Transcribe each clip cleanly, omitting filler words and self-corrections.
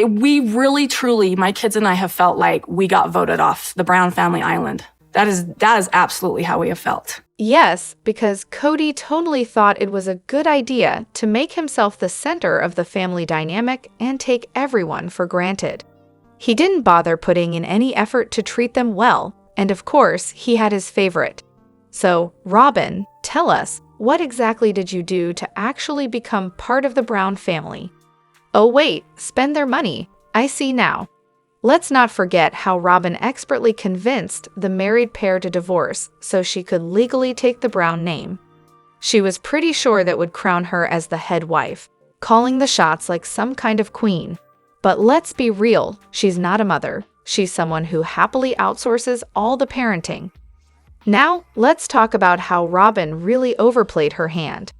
We really, truly, my kids and I have felt like we got voted off the Brown family island. That is absolutely how we have felt. Yes, because Kody totally thought it was a good idea to make himself the center of the family dynamic and take everyone for granted. He didn't bother putting in any effort to treat them well, and of course, he had his favorite. So, Robyn, tell us, what exactly did you do to actually become part of the Brown family? Oh wait, spend their money. I see now. Let's not forget how Robyn expertly convinced the married pair to divorce so she could legally take the Brown name. She was pretty sure that would crown her as the head wife, calling the shots like some kind of queen. But let's be real, she's not a mother. She's someone who happily outsources all the parenting. Now, let's talk about how Robyn really overplayed her hand.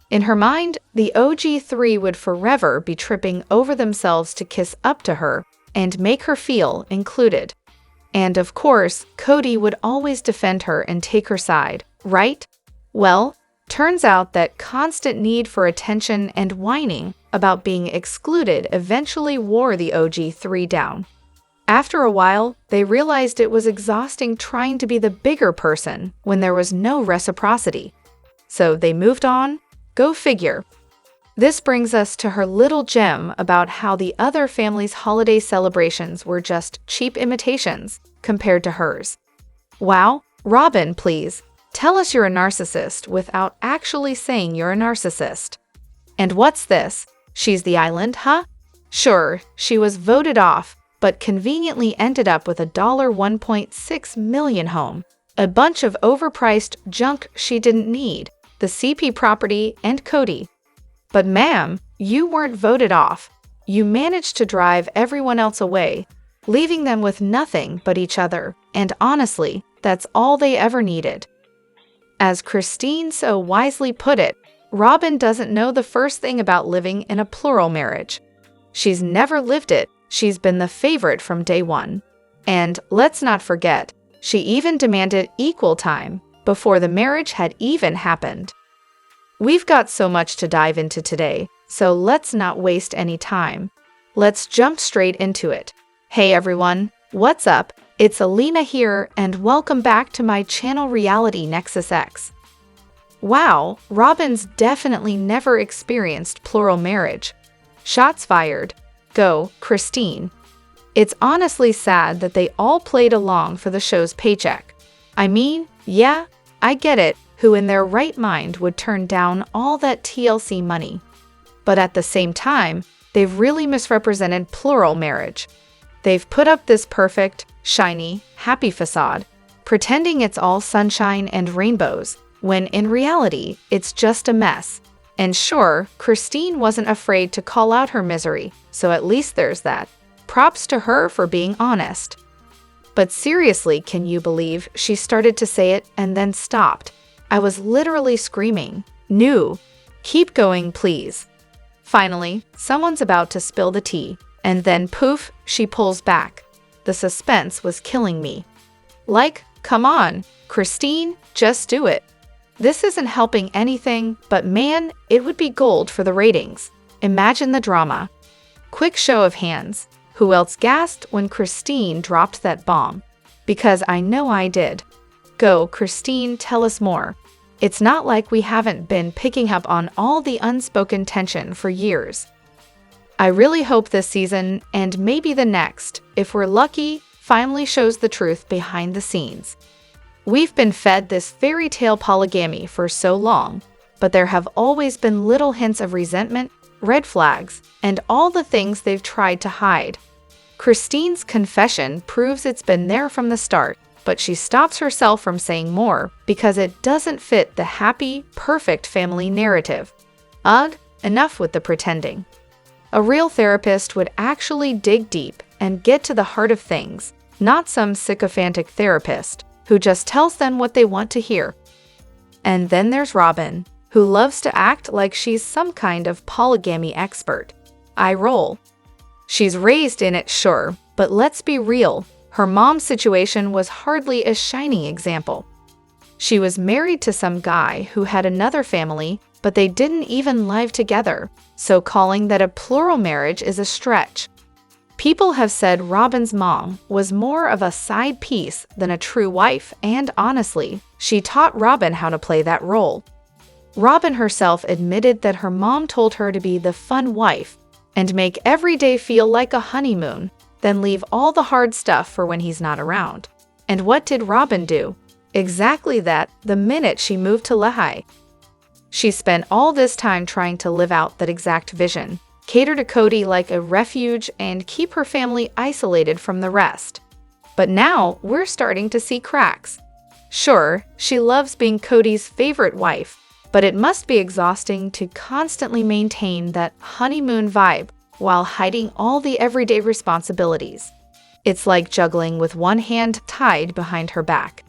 In her mind, the OG3 would forever be tripping over themselves to kiss up to her and make her feel included. And of course, Kody would always defend her and take her side, right? Well, turns out that constant need for attention and whining about being excluded eventually wore the OG3 down. After a while, they realized it was exhausting trying to be the bigger person when there was no reciprocity. So they moved on. Go figure. This brings us to her little gem about how the other family's holiday celebrations were just cheap imitations compared to hers. Wow, Robyn, please, tell us you're a narcissist without actually saying you're a narcissist. And what's this? She's the island, huh? Sure, she was voted off, but conveniently ended up with a $1.6 million home, a bunch of overpriced junk she didn't need, the CP property, and Kody. But ma'am, you weren't voted off. You managed to drive everyone else away, leaving them with nothing but each other, and honestly, that's all they ever needed. As Christine so wisely put it, Robyn doesn't know the first thing about living in a plural marriage. She's never lived it. She's been the favorite from day one. And let's not forget, she even demanded equal time before the marriage had even happened. We've got so much to dive into today, so let's not waste any time. Let's jump straight into it. Hey everyone, what's up? It's Elena here, and welcome back to my channel Reality Nexus X. Wow, Robyn's definitely never experienced plural marriage. Shots fired. Go, Christine. It's honestly sad that they all played along for the show's paycheck. I mean, yeah, I get it. Who in their right mind would turn down all that TLC money? But at the same time, they've really misrepresented plural marriage. They've put up this perfect, shiny, happy facade, pretending it's all sunshine and rainbows, when in reality, it's just a mess. And sure, Christine wasn't afraid to call out her misery, so at least there's that. Props to her for being honest. But seriously, can you believe she started to say it and then stopped? I was literally screaming, "No, keep going, please." Finally, someone's about to spill the tea, and then poof, she pulls back. The suspense was killing me. Like, come on, Christine, just do it. This isn't helping anything, but man, it would be gold for the ratings. Imagine the drama. Quick show of hands. Who else gasped when Christine dropped that bomb? Because I know I did. Go, Christine, tell us more. It's not like we haven't been picking up on all the unspoken tension for years. I really hope this season, and maybe the next, if we're lucky, finally shows the truth behind the scenes. We've been fed this fairy tale polygamy for so long, but there have always been little hints of resentment, red flags, and all the things they've tried to hide. Christine's confession proves it's been there from the start, but she stops herself from saying more because it doesn't fit the happy, perfect family narrative. Ugh, enough with the pretending. A real therapist would actually dig deep and get to the heart of things, not some sycophantic therapist who just tells them what they want to hear. And then there's Robyn, who loves to act like she's some kind of polygamy expert. I roll. She's raised in it, sure, but let's be real, her mom's situation was hardly a shining example. She was married to some guy who had another family, but they didn't even live together, so calling that a plural marriage is a stretch. People have said Robyn's mom was more of a side piece than a true wife, and honestly, she taught Robyn how to play that role. Robyn herself admitted that her mom told her to be the fun wife and make every day feel like a honeymoon, then leave all the hard stuff for when he's not around. And what did Robyn do? Exactly that the minute she moved to Lehigh. She spent all this time trying to live out that exact vision, cater to Kody like a refuge, and keep her family isolated from the rest. But now we're starting to see cracks. Sure, she loves being Kody's favorite wife, but it must be exhausting to constantly maintain that honeymoon vibe while hiding all the everyday responsibilities. It's like juggling with one hand tied behind her back.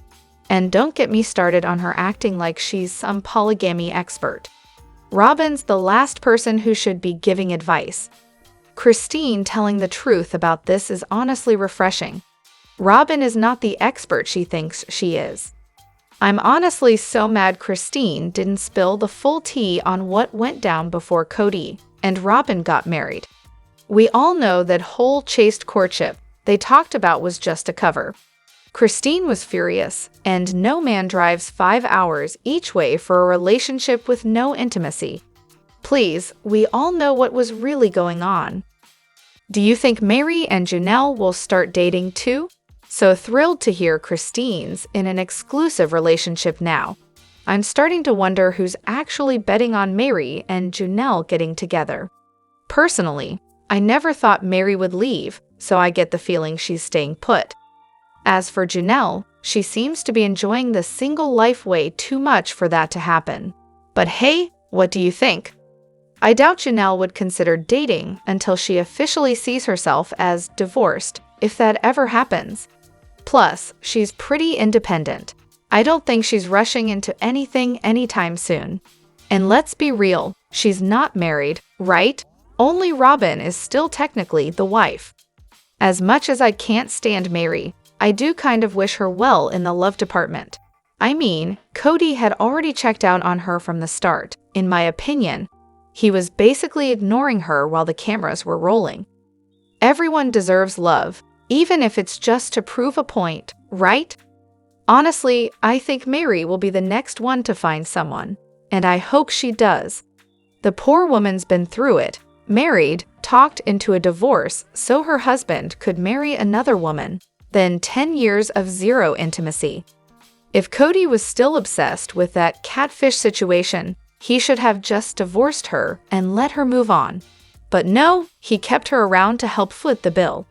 And don't get me started on her acting like she's some polygamy expert. Robyn's the last person who should be giving advice. Christine telling the truth about this is honestly refreshing. Robyn is not the expert she thinks she is. I'm honestly so mad Christine didn't spill the full tea on what went down before Kody and Robyn got married. We all know that whole chaste courtship they talked about was just a cover. Christine was furious, and no man drives 5 hours each way for a relationship with no intimacy. Please, we all know what was really going on. Do you think Meri&Janelle will start dating too? So thrilled to hear Christine's in an exclusive relationship now. I'm starting to wonder who's actually betting on Meri&Janelle getting together. Personally, I never thought Meri would leave, so I get the feeling she's staying put. As for Janelle, she seems to be enjoying the single life way too much for that to happen. But hey, what do you think? I doubt Janelle would consider dating until she officially sees herself as divorced, if that ever happens. Plus, she's pretty independent. I don't think she's rushing into anything anytime soon. And let's be real, she's not married, right? Only Robyn is still technically the wife. As much as I can't stand Meri, I do kind of wish her well in the love department. I mean, Kody had already checked out on her from the start, in my opinion. He was basically ignoring her while the cameras were rolling. Everyone deserves love, even if it's just to prove a point, right? Honestly, I think Meri will be the next one to find someone, and I hope she does. The poor woman's been through it, married, talked into a divorce so her husband could marry another woman, then 10 years of zero intimacy. If Kody was still obsessed with that catfish situation, he should have just divorced her and let her move on. But no, he kept her around to help foot the bill.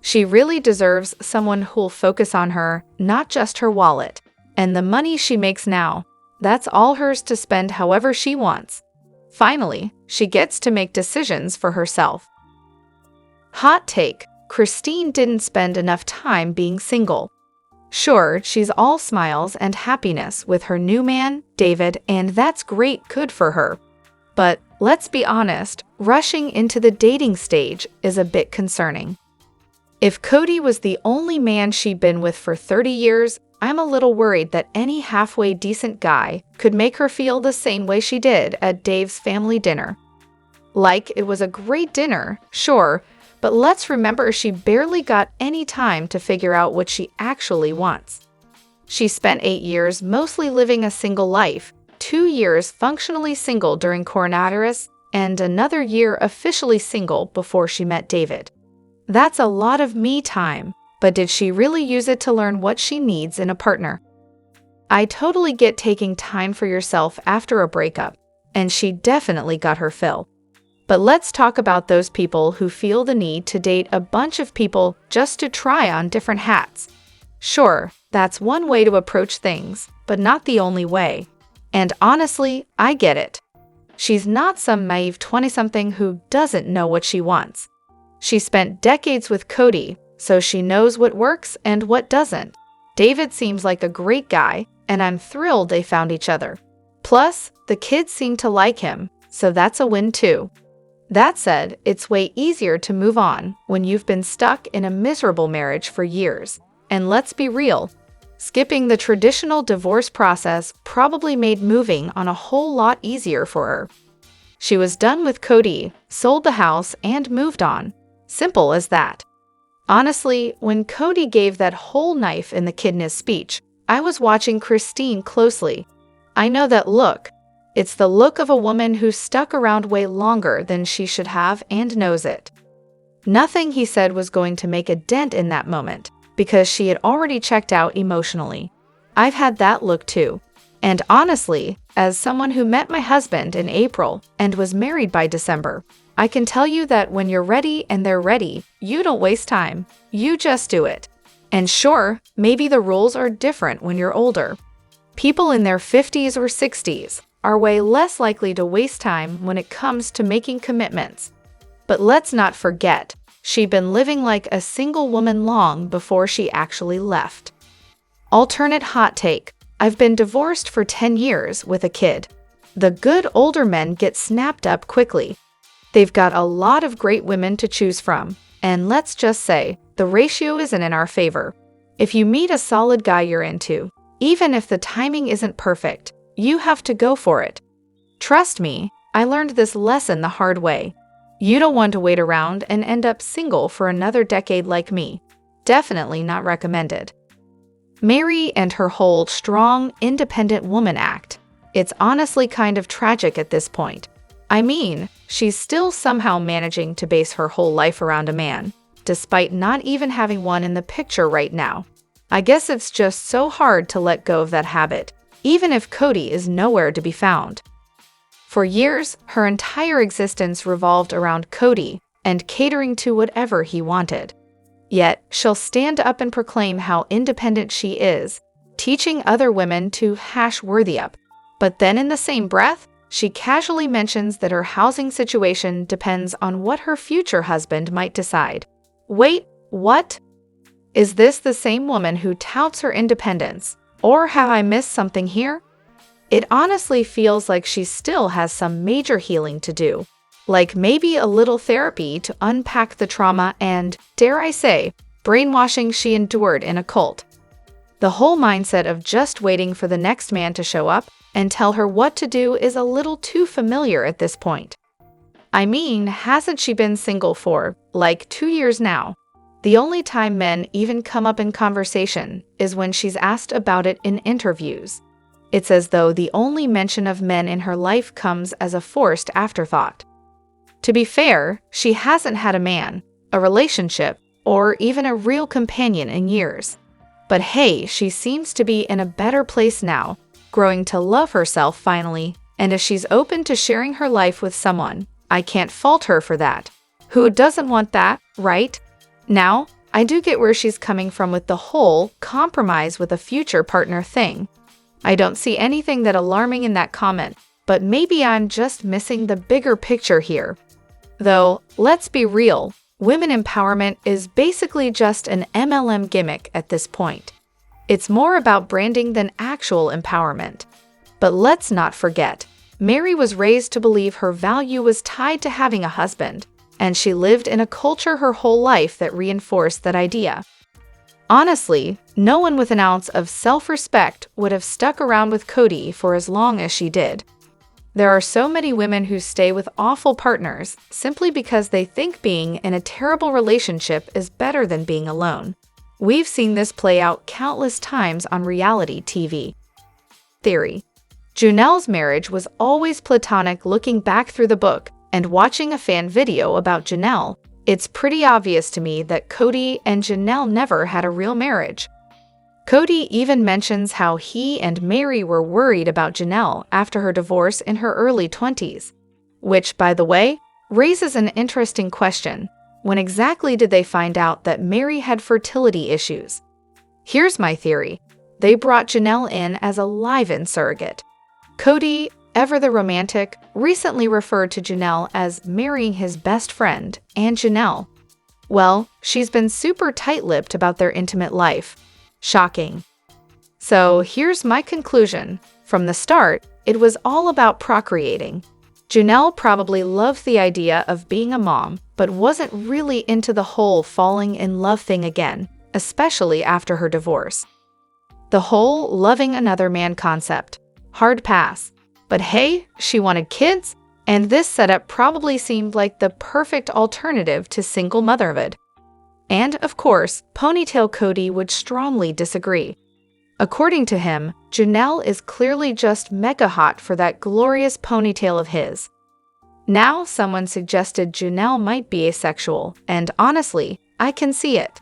She really deserves someone who'll focus on her, not just her wallet. And the money she makes now, that's all hers to spend however she wants. Finally, she gets to make decisions for herself. Hot take: Christine didn't spend enough time being single. Sure, she's all smiles and happiness with her new man, David, and that's great, good for her. But let's be honest, rushing into the dating stage is a bit concerning. If Kody was the only man she'd been with for 30 years, I'm a little worried that any halfway decent guy could make her feel the same way she did at Dave's family dinner. Like, it was a great dinner, sure, but let's remember she barely got any time to figure out what she actually wants. She spent 8 years mostly living a single life, 2 years functionally single during coronavirus, and another year officially single before she met David. That's a lot of me time, but did she really use it to learn what she needs in a partner? I totally get taking time for yourself after a breakup, and she definitely got her fill. But let's talk about those people who feel the need to date a bunch of people just to try on different hats. Sure, that's one way to approach things, but not the only way. And honestly, I get it. She's not some naive 20-something who doesn't know what she wants. She spent decades with Kody, so she knows what works and what doesn't. David seems like a great guy, and I'm thrilled they found each other. Plus, the kids seem to like him, so that's a win too. That said, it's way easier to move on when you've been stuck in a miserable marriage for years. And let's be real, skipping the traditional divorce process probably made moving on a whole lot easier for her. She was done with Kody, sold the house, and moved on. Simple as that. Honestly, when Kody gave that whole knife in the kidney's speech, I was watching Christine closely. I know that look. It's the look of a woman who stuck around way longer than she should have and knows it. Nothing he said was going to make a dent in that moment, because she had already checked out emotionally. I've had that look too. And honestly, as someone who met my husband in April and was married by December, I can tell you that when you're ready and they're ready, you don't waste time. You just do it. And sure, maybe the rules are different when you're older. People in their 50s or 60s are way less likely to waste time when it comes to making commitments. But let's not forget, she'd been living like a single woman long before she actually left. Alternate hot take. I've been divorced for 10 years with a kid. The good older men get snapped up quickly. They've got a lot of great women to choose from, and let's just say, the ratio isn't in our favor. If you meet a solid guy you're into, even if the timing isn't perfect, you have to go for it. Trust me, I learned this lesson the hard way. You don't want to wait around and end up single for another decade like me. Definitely not recommended. Meri and her whole strong, independent woman act. It's honestly kind of tragic at this point. I mean, she's still somehow managing to base her whole life around a man, despite not even having one in the picture right now. I guess it's just so hard to let go of that habit, even if Kody is nowhere to be found. For years, her entire existence revolved around Kody and catering to whatever he wanted. Yet, she'll stand up and proclaim how independent she is, teaching other women to worthy up. But then in the same breath, she casually mentions that her housing situation depends on what her future husband might decide. Wait, what? Is this the same woman who touts her independence? Or have I missed something here? It honestly feels like she still has some major healing to do. Like maybe a little therapy to unpack the trauma and, dare I say, brainwashing she endured in a cult. The whole mindset of just waiting for the next man to show up and tell her what to do is a little too familiar at this point. I mean, hasn't she been single for, like, 2 years now? The only time men even come up in conversation is when she's asked about it in interviews. It's as though the only mention of men in her life comes as a forced afterthought. To be fair, she hasn't had a man, a relationship, or even a real companion in years. But hey, she seems to be in a better place now, growing to love herself finally, and if she's open to sharing her life with someone, I can't fault her for that. Who doesn't want that, right? Now, I do get where she's coming from with the whole compromise with a future partner thing. I don't see anything that alarming in that comment, but maybe I'm just missing the bigger picture here. Though, let's be real, women empowerment is basically just an MLM gimmick at this point. It's more about branding than actual empowerment. But let's not forget, Meri was raised to believe her value was tied to having a husband, and she lived in a culture her whole life that reinforced that idea. Honestly, no one with an ounce of self-respect would have stuck around with Kody for as long as she did. There are so many women who stay with awful partners simply because they think being in a terrible relationship is better than being alone. We've seen this play out countless times on reality TV. Theory. Janelle's marriage was always platonic. Looking back through the book and watching a fan video about Janelle, it's pretty obvious to me that Kody and Janelle never had a real marriage. Kody even mentions how he and Meri were worried about Janelle after her divorce in her early 20s. Which, by the way, raises an interesting question. When exactly did they find out that Meri had fertility issues? Here's my theory. They brought Janelle in as a live-in surrogate. Kody, ever the romantic, recently referred to Janelle as marrying his best friend, and Janelle. Well, she's been super tight-lipped about their intimate life. Shocking. So here's my conclusion. From the start, it was all about procreating. Janelle probably loved the idea of being a mom, but wasn't really into the whole falling in love thing again, especially after her divorce. The whole loving another man concept. Hard pass. But hey, she wanted kids, And this setup probably seemed like the perfect alternative to single motherhood. And, of course, Ponytail Kody would strongly disagree. According to him, Janelle is clearly just mega hot for that glorious ponytail of his. Now, someone suggested Janelle might be asexual, and honestly, I can see it.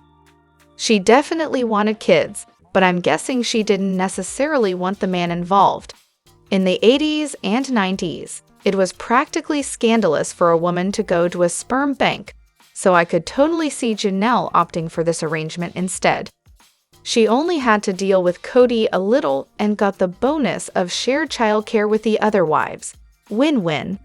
She definitely wanted kids, but I'm guessing she didn't necessarily want the man involved. In the 80s and 90s, it was practically scandalous for a woman to go to a sperm bank, so I could totally see Janelle opting for this arrangement instead. She only had to deal with Kody a little and got the bonus of shared childcare with the other wives. Win-win.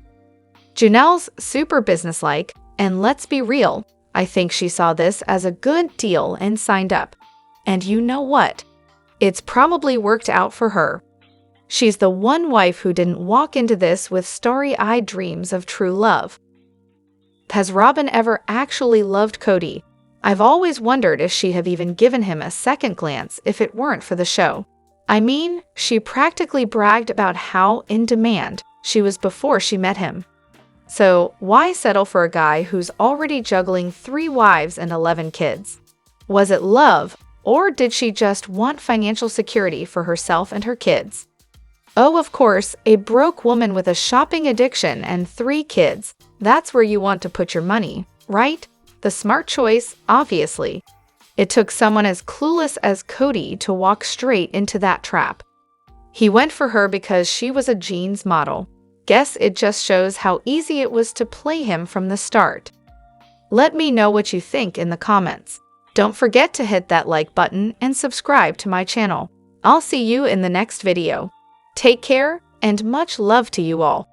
Janelle's super businesslike, and let's be real, I think she saw this as a good deal and signed up. And you know what? It's probably worked out for her. She's the one wife who didn't walk into this with starry-eyed dreams of true love. Has Robyn ever actually loved Kody? I've always wondered if she'd have even given him a second glance if it weren't for the show. I mean, she practically bragged about how in demand she was before she met him. So why settle for a guy who's already juggling 3 wives and 11 kids? Was it love, or did she just want financial security for herself and her kids? Oh, of course, a broke woman with a shopping addiction and 3 kids. That's where you want to put your money, right? The smart choice, obviously. It took someone as clueless as Kody to walk straight into that trap. He went for her because she was a jeans model. Guess it just shows how easy it was to play him from the start. Let me know what you think in the comments. Don't forget to hit that like button and subscribe to my channel. I'll see you in the next video. Take care, and much love to you all.